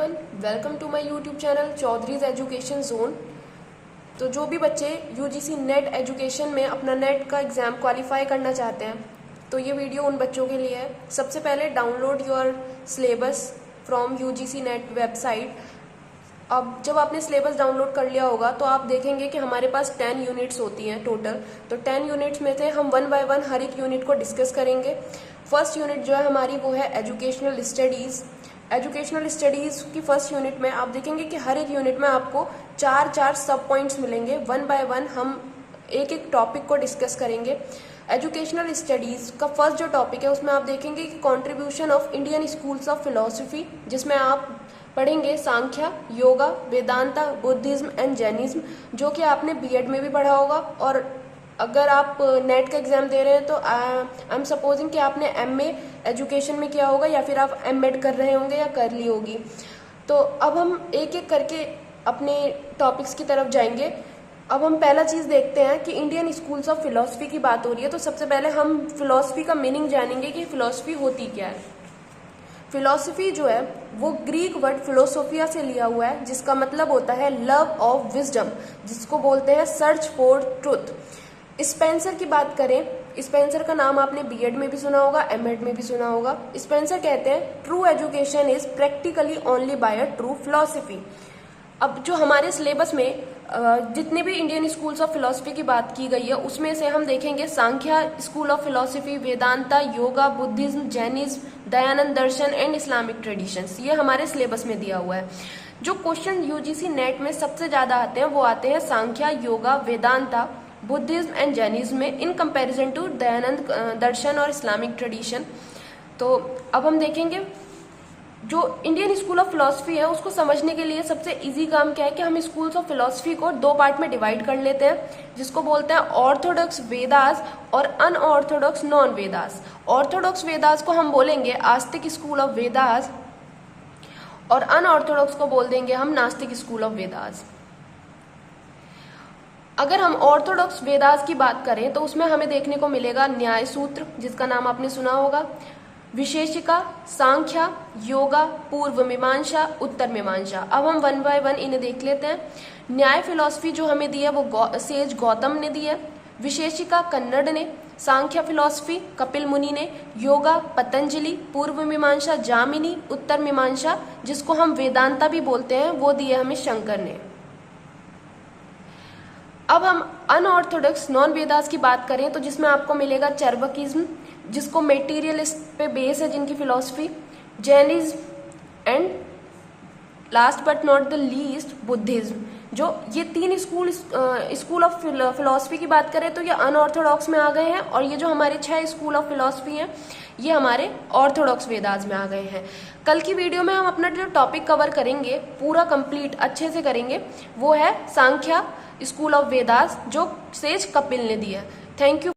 Everyone, welcome to my YouTube channel Chaudhary's education zone. तो जो भी बच्चे यूजीसी नेट एजुकेशन में अपना नेट का एग्ज़ाम क्वालिफाई करना चाहते हैं तो ये वीडियो उन बच्चों के लिए है। सबसे पहले download your syllabus from UGC net website. अब जब आपने सिलेबस डाउनलोड कर लिया होगा तो आप देखेंगे कि हमारे पास 10 यूनिट्स होती हैं टोटल। तो 10 यूनिट्स में से हम वन बाय वन हर एक यूनिट को डिस्कस करेंगे। फर्स्ट यूनिट जो है हमारी वो है एजुकेशनल स्टडीज़। एजुकेशनल स्टडीज़ की फर्स्ट यूनिट में आप देखेंगे कि हर एक यूनिट में आपको चार सब पॉइंट्स मिलेंगे। वन बाय वन हम एक एक टॉपिक को डिस्कस करेंगे। एजुकेशनल स्टडीज़ का फर्स्ट जो टॉपिक है उसमें आप देखेंगे कि contribution of Indian schools of philosophy, जिसमें आप पढ़ेंगे Sankhya, yoga, Vedanta, Buddhism and Jainism, जो कि आपने बीएड में भी पढ़ा होगा। और अगर आप नेट का एग्ज़ाम दे रहे हैं तो आई एम सपोजिंग कि आपने एमए एजुकेशन में किया होगा या फिर आप एमएड कर रहे होंगे या कर ली होगी। तो अब हम एक एक करके अपने टॉपिक्स की तरफ जाएंगे। अब हम पहला चीज़ देखते हैं कि इंडियन स्कूल्स ऑफ फिलोसफी की बात हो रही है तो सबसे पहले हम फिलोसफी का मीनिंग जानेंगे कि फिलोसफी होती क्या है। फिलोसफी जो है वो ग्रीक वर्ड फिलोसोफिया से लिया हुआ है, जिसका मतलब होता है लव ऑफ विजडम, जिसको बोलते हैं सर्च फॉर ट्रुथ। स्पेंसर की बात करें, स्पेंसर का नाम आपने बीएड में भी सुना होगा, एमएड में भी सुना होगा। स्पेंसर कहते हैं true education is practically only by a true philosophy. अब जो हमारे सिलेबस में जितने भी इंडियन स्कूल्स ऑफ फिलोसफी की बात की गई है उसमें से हम देखेंगे Sankhya school of philosophy, Vedanta, yoga, Buddhism, Jainism, Dayanand Darshan and Islamic traditions, ये हमारे सिलेबस में दिया हुआ है। जो क्वेश्चन यूजीसी नेट में सबसे ज्यादा आते हैं वो आते हैं Sankhya, yoga, Vedanta, Buddhism and Jainism में in comparison to Dayanand Darshan और इस्लामिक ट्रेडिशन। तो अब हम देखेंगे जो इंडियन स्कूल ऑफ फिलोसफी है उसको समझने के लिए सबसे इजी काम क्या है कि हम स्कूल्स ऑफ फिलोसफी को दो पार्ट में डिवाइड कर लेते हैं, जिसको बोलते हैं ऑर्थोडॉक्स वेदास और unorthodox non Vedas. Orthodox Vedas को हम बोलेंगे आस्तिक स्कूल ऑफ वेदास और अनऑर्थोडॉक्स को बोल देंगे हम नास्तिक स्कूल ऑफ वेदास। अगर हम ऑर्थोडॉक्स वेदास की बात करें तो उसमें हमें देखने को मिलेगा न्याय सूत्र, जिसका नाम आपने सुना होगा, विशेषिका, सांख्य, योगा, पूर्व मीमांसा, उत्तर मीमांसा। अब हम वन बाय वन इन्हें देख लेते हैं। न्याय फिलॉसफी जो हमें दी है वो सेज गौतम ने दी है, विशेषिका कन्नड़ ने, सांख्य फिलॉसफी कपिल मुनि ने, योगा पतंजलि, पूर्व मीमांसा जामिनी, उत्तर मीमांसा जिसको हम वेदांता भी बोलते हैं वो दिए हमें शंकर ने। अब हम अनऑर्थोडॉक्स नॉन वेदास की बात करें तो जिसमें आपको मिलेगा चरवकिज्म, जिसको मेटीरियलिस्ट पे बेस है जिनकी philosophy, Jainism and last but not the least Buddhism. जो ये तीन स्कूल ऑफ फिलॉसफी की बात करें तो ये अनऑर्थोडॉक्स में आ गए हैं, और ये जो हमारे 6 स्कूल ऑफ फिलॉसफी हैं ये हमारे ऑर्थोडॉक्स वेदास में आ गए हैं। कल की वीडियो में हम अपना जो टॉपिक कवर करेंगे पूरा कंप्लीट अच्छे से करेंगे, वो है सांख्य स्कूल ऑफ वेदास जो सेज कपिल ने दी है। Thank you.